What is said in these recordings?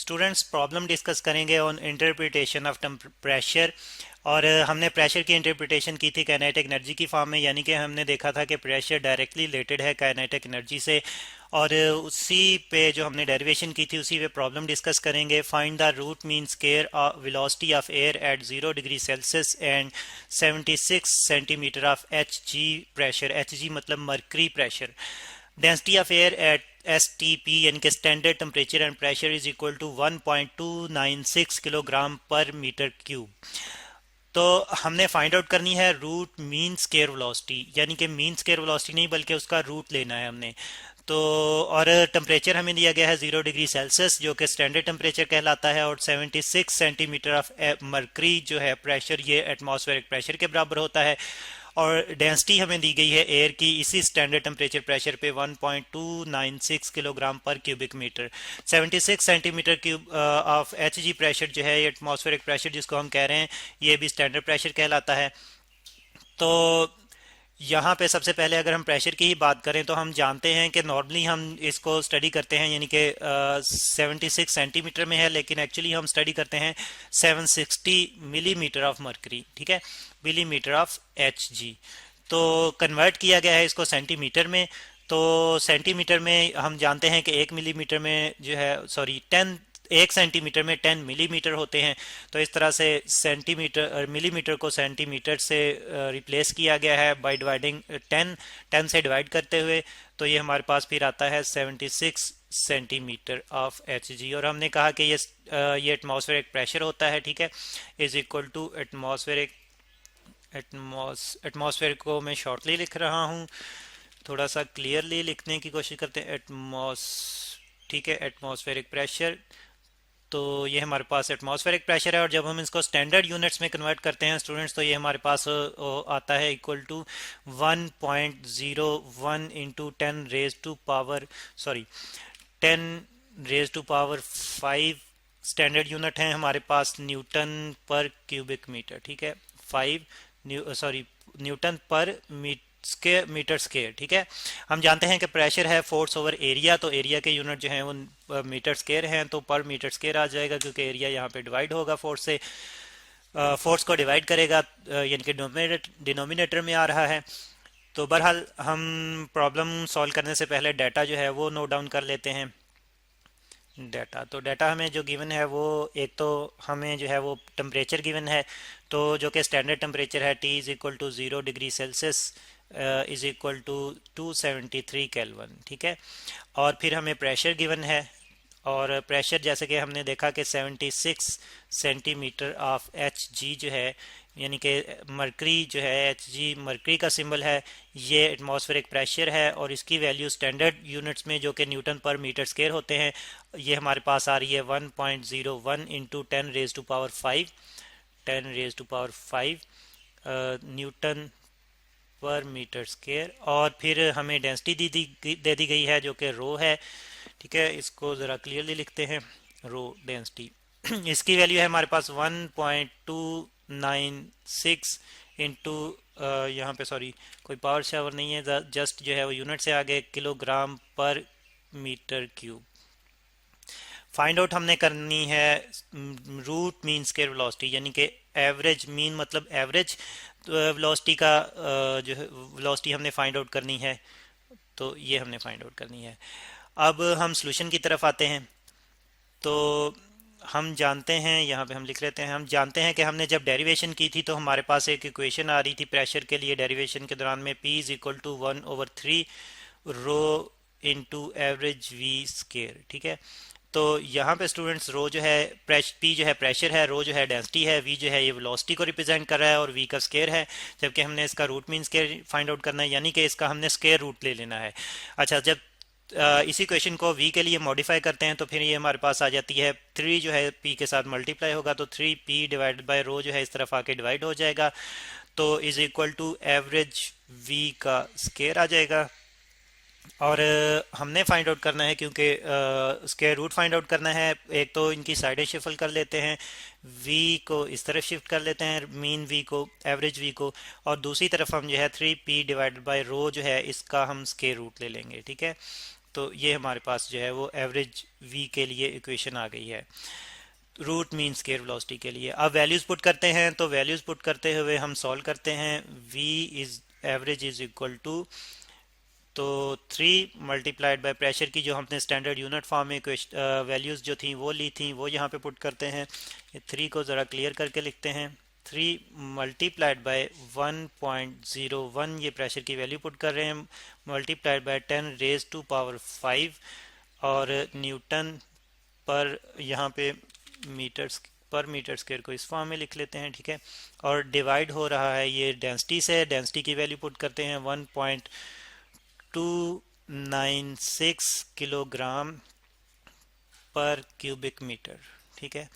Students problem discuss करेंगे on interpretation of pressure. और हमने प्रेशर की इंटरप्रिटेशन की थी काइनेटिक एनर्जी की फॉर्म में, यानी कि हमने देखा था कि प्रेशर डायरेक्टली रिलेटेड है काइनेटिक एनर्जी से। और उसी पे जो हमने डेरिवेशन की थी उसी पे प्रॉब्लम डिस्कस करेंगे। Find the root mean square velocity of air at 0 degree Celsius and 76 centimetre of H G pressure. H G मतलब mercury pressure. Density of air at STP यानी कि standard temperature and pressure is equal to 1.296 kilogram per metre cube. तो हमने find out करनी है root mean square velocity, यानी कि mean square velocity नहीं बल्कि उसका रूट लेना है हमने। तो और टेम्परेचर हमें दिया गया है 0 डिग्री सेल्सियस जो कि स्टैंडर्ड टेम्परेचर कहलाता है, और 76 सेंटीमीटर ऑफ मरकरी जो है प्रेशर, ये एटमॉस्फेरिक प्रेशर के बराबर होता है। और डेंसिटी हमें दी गई है एयर की इसी स्टैंडर्ड टेम्परेचर प्रेशर पे 1.296 किलोग्राम पर cubic metre. 76 centimetre cube of H G pressure जो है, ये एटमॉस्फेरिक प्रेशर जिसको हम कह रहे हैं, ये भी स्टैंडर्ड प्रेशर कहलाता है। तो यहाँ पे सबसे पहले अगर हम प्रेशर की ही बात करें तो हम जानते हैं कि नॉर्मली हम इसको स्टडी करते हैं, यानी कि 76 सेंटीमीटर में है, लेकिन एक्चुअली हम स्टडी करते हैं 760 मिलीमीटर ऑफ मरकरी, ठीक है, मिलीमीटर ऑफ एच जी। तो कन्वर्ट किया गया है इसको सेंटीमीटर में। तो सेंटीमीटर में हम जानते हैं कि 1 मिलीमीटर में जो है, सॉरी 1 सेंटीमीटर में 10 मिलीमीटर होते हैं। तो इस तरह से सेंटीमीटर मिलीमीटर को सेंटीमीटर से रिप्लेस किया गया है बाय डिवाइडिंग 10 से डिवाइड करते हुए। तो ये हमारे पास फिर आता है 76 सेंटीमीटर ऑफ एच जी। और हमने कहा कि ये एटमॉस्फेरिक प्रेशर होता है, ठीक है, इज इक्वल टू एटमॉस्फेयर को मैं शॉर्टली लिख रहा हूँ, थोड़ा सा क्लियरली लिखने की कोशिश करते हैं। ठीक है, एटमॉस्फेरिक प्रेशर। तो ये हमारे पास एटमॉस्फेरिक प्रेशर है, और जब हम इसको स्टैंडर्ड यूनिट्स में कन्वर्ट करते हैं स्टूडेंट्स, तो ये हमारे पास आता है equal to 1.01 into 10 raise to power 5 standard unit है हमारे पास न्यूटन पर क्यूबिक मीटर, ठीक है, 5 न्यूटन पर मीटर स्केयर, ठीक है। हम जानते हैं कि प्रेशर है फोर्स ओवर एरिया, तो एरिया के यूनिट जो हैं वो मीटर स्केयर हैं, तो पर मीटर स्केयर आ जाएगा क्योंकि एरिया यहाँ पे डिवाइड होगा फोर्स से, फोर्स को डिवाइड करेगा, यानी कि डिनोमिनेटर में आ रहा है। तो बहरहाल हम प्रॉब्लम सॉल्व करने से पहले डाटा जो है वो नोट डाउन कर लेते हैं। डाटा हमें जो गिवन है वो, एक तो हमें जो है वो टेम्परेचर गिवन है, तो जो कि स्टैंडर्ड टेम्परेचर है T is equal to 0 degree Celsius is equal to 273 kelvin, ठीक है। और फिर हमें प्रेशर गिवन है, और प्रेशर जैसे कि हमने देखा कि 76 सेंटीमीटर ऑफ एच जी जो है, यानी कि मरकरी जो है, एच जी मरकरी का सिंबल है, ये एटमॉस्फेरिक प्रेशर है, और इसकी वैल्यू स्टैंडर्ड यूनिट्स में जो कि न्यूटन पर मीटर स्क्वायर होते हैं, ये हमारे पास आ रही है 1.01 into 10 raise to power 5 newton पर मीटर स्क्वायर। और फिर हमें डेंसिटी दे दी गई है जो कि रो है, ठीक है। इसको ज़रा क्लियरली लिखते हैं, रो डेंसिटी इसकी वैल्यू है हमारे पास 1.296 इंटू, यहाँ पे सॉरी कोई पावर शावर नहीं है, जस्ट जो है वो यूनिट से आगे kilogram per metre cube. Find out हमने करनी है रूट मीन स्क्वायर वेलोसिटी, यानी कि एवरेज, मीन मतलब एवरेज वेलोसिटी का जो है वेलोसिटी हमने फाइंड आउट करनी है। तो ये हमने फाइंड आउट करनी है। अब हम सॉल्यूशन की तरफ आते हैं। तो हम जानते हैं, यहाँ पे हम लिख लेते हैं, हम जानते हैं कि हमने जब डेरिवेशन की थी तो हमारे पास एक इक्वेशन आ रही थी प्रेशर के लिए डेरिवेशन के दौरान में, P is equal to 1/3 rho into average V square, ठीक है। तो यहाँ पे स्टूडेंट्स रो जो है P जो है प्रेशर है, रो जो है डेंसिटी है, V जो है ये वेलोसिटी को रिप्रेजेंट कर रहा है, और V का स्केयर है, जबकि हमने इसका root mean square find out करना है, यानी कि इसका हमने स्केयर रूट ले लेना है। अच्छा, जब इसी क्वेश्चन को V के लिए मॉडिफाई करते हैं तो फिर ये हमारे पास आ जाती है 3 जो है P के साथ मल्टीप्लाई होगा, तो 3P डिवाइडेड बाय रो जो है इस तरफ आके डिवाइड हो जाएगा, तो is equal to average V का स्केयर आ जाएगा। और हमने फाइंड आउट करना है, क्योंकि स्क्वायर रूट फाइंड आउट करना है, एक तो इनकी साइडें शिफल कर लेते हैं, v को इस तरफ शिफ्ट कर लेते हैं, मीन v को, एवरेज v को, और दूसरी तरफ हम जो है 3p डिवाइडेड बाय रो जो है इसका हम स्क्वायर रूट ले लेंगे, ठीक है। तो ये हमारे पास जो है वो एवरेज वी के लिए इक्वेशन आ गई है रूट मीन स्केयर वेलोसिटी के लिए। अब वैल्यूज पुट करते हैं, तो वैल्यूज पुट करते हुए हम सॉल्व करते हैं। v is average is equal to, तो 3 मल्टीप्लाइड बाय प्रेशर की जो हमने स्टैंडर्ड यूनिट फॉर्म में वैल्यूज जो थी वो ली थी वो यहाँ पे पुट करते हैं। ये 3 को ज़रा क्लियर करके लिखते हैं। 3 मल्टीप्लाइड बाय 1.01 ये प्रेशर की वैल्यू पुट कर रहे हैं, multiplied by 10 raise to power 5 और न्यूटन पर यहाँ पे मीटर्स पर मीटर स्क्वायर को इस फॉर्म में लिख लेते हैं, ठीक है। और डिवाइड हो रहा है ये डेंसिटी से, डेंसिटी की वैल्यू पुट करते हैं 1.296 किलोग्राम पर क्यूबिक मीटर, ठीक है।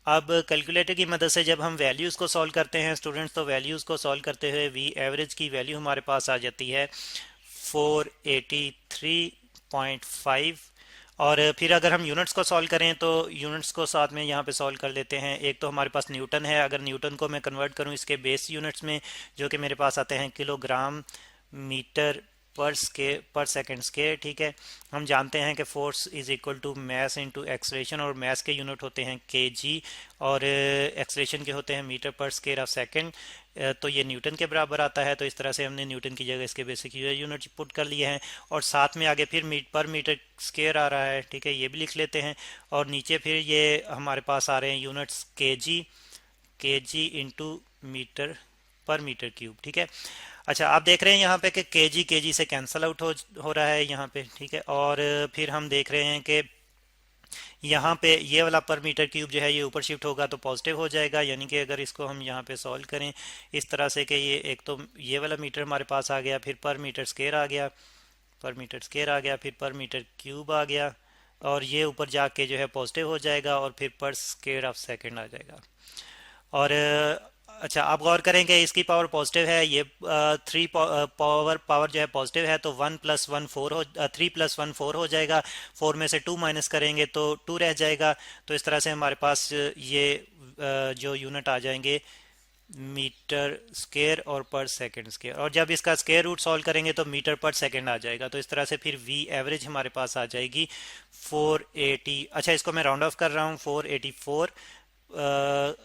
अब कैलकुलेटर की मदद से जब हम वैल्यूज़ को सॉल्व करते हैं स्टूडेंट्स, तो वैल्यूज़ को सॉल्व करते हुए वी एवरेज की वैल्यू हमारे पास आ जाती है 483.5। और फिर अगर हम यूनिट्स को सॉल्व करें तो यूनिट्स को साथ में यहाँ पे सॉल्व कर लेते हैं। एक तो हमारे पास न्यूटन है, अगर न्यूटन को मैं कन्वर्ट करूँ इसके बेस यूनिट्स में जो कि मेरे पास आते हैं किलोग्राम मीटर पर सेकंड स्क्वायर, ठीक है। हम जानते हैं कि force is equal to mass into acceleration, और मैस के यूनिट होते हैं केजी और एक्सलेशन के होते हैं मीटर पर स्क्वायर ऑफ सेकंड। तो ये न्यूटन के बराबर आता है। तो इस तरह से हमने न्यूटन की जगह इसके बेसिक यूनिट पुट कर लिए हैं, और साथ में आगे फिर पर मीटर स्क्वायर आ रहा है, ठीक है, ये भी लिख लेते हैं। और नीचे फिर ये हमारे पास आ रहे हैं यूनिट्स केजी इंटू मीटर पर मीटर क्यूब, ठीक है। अच्छा, आप देख रहे हैं यहाँ पे कि केजी से कैंसिल आउट हो रहा है यहाँ पे, ठीक है। और फिर हम देख रहे हैं कि यहाँ पे ये वाला पर मीटर क्यूब जो है ये ऊपर शिफ्ट होगा तो पॉजिटिव हो जाएगा, यानी कि अगर इसको हम यहाँ पे सॉल्व करें इस तरह से कि ये एक तो ये वाला मीटर हमारे पास आ गया, फिर पर मीटर स्क्वायर आ गया, फिर पर मीटर क्यूब आ गया, और ये ऊपर जाके जो है पॉजिटिव हो जाएगा, और फिर पर स्क्वायर ऑफ सेकंड आ जाएगा। और अच्छा, आप गौर करें कि इसकी पावर पॉजिटिव है, ये 3 पावर जो है पॉजिटिव है, तो 3 प्लस 1 4 हो जाएगा। 4 में से 2 माइनस करेंगे तो 2 रह जाएगा। तो इस तरह से हमारे पास ये जो यूनिट आ जाएंगे मीटर स्क्वायर और पर सेकंड स्क्वायर, और जब इसका स्क्वायर रूट सॉल्व करेंगे तो मीटर पर सेकंड आ जाएगा। तो इस तरह से फिर वी एवरेज हमारे पास आ जाएगी 480। अच्छा, इसको मैं राउंड ऑफ कर रहा हूँ, 484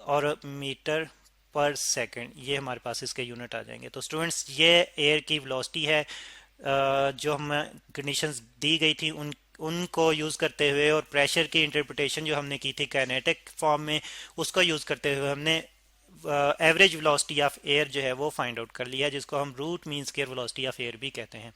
और मीटर पर सेकंड, ये हमारे पास इसके यूनिट आ जाएंगे। तो स्टूडेंट्स, ये एयर की वेलोसिटी है जो हम कंडीशंस दी गई थी उनको यूज़ करते हुए, और प्रेशर की इंटरप्रिटेशन जो हमने की थी काइनेटिक फॉर्म में, उसको यूज़ करते हुए हमने एवरेज वेलोसिटी ऑफ एयर जो है वो फाइंड आउट कर लिया, जिसको हम root mean square velocity of air भी कहते हैं।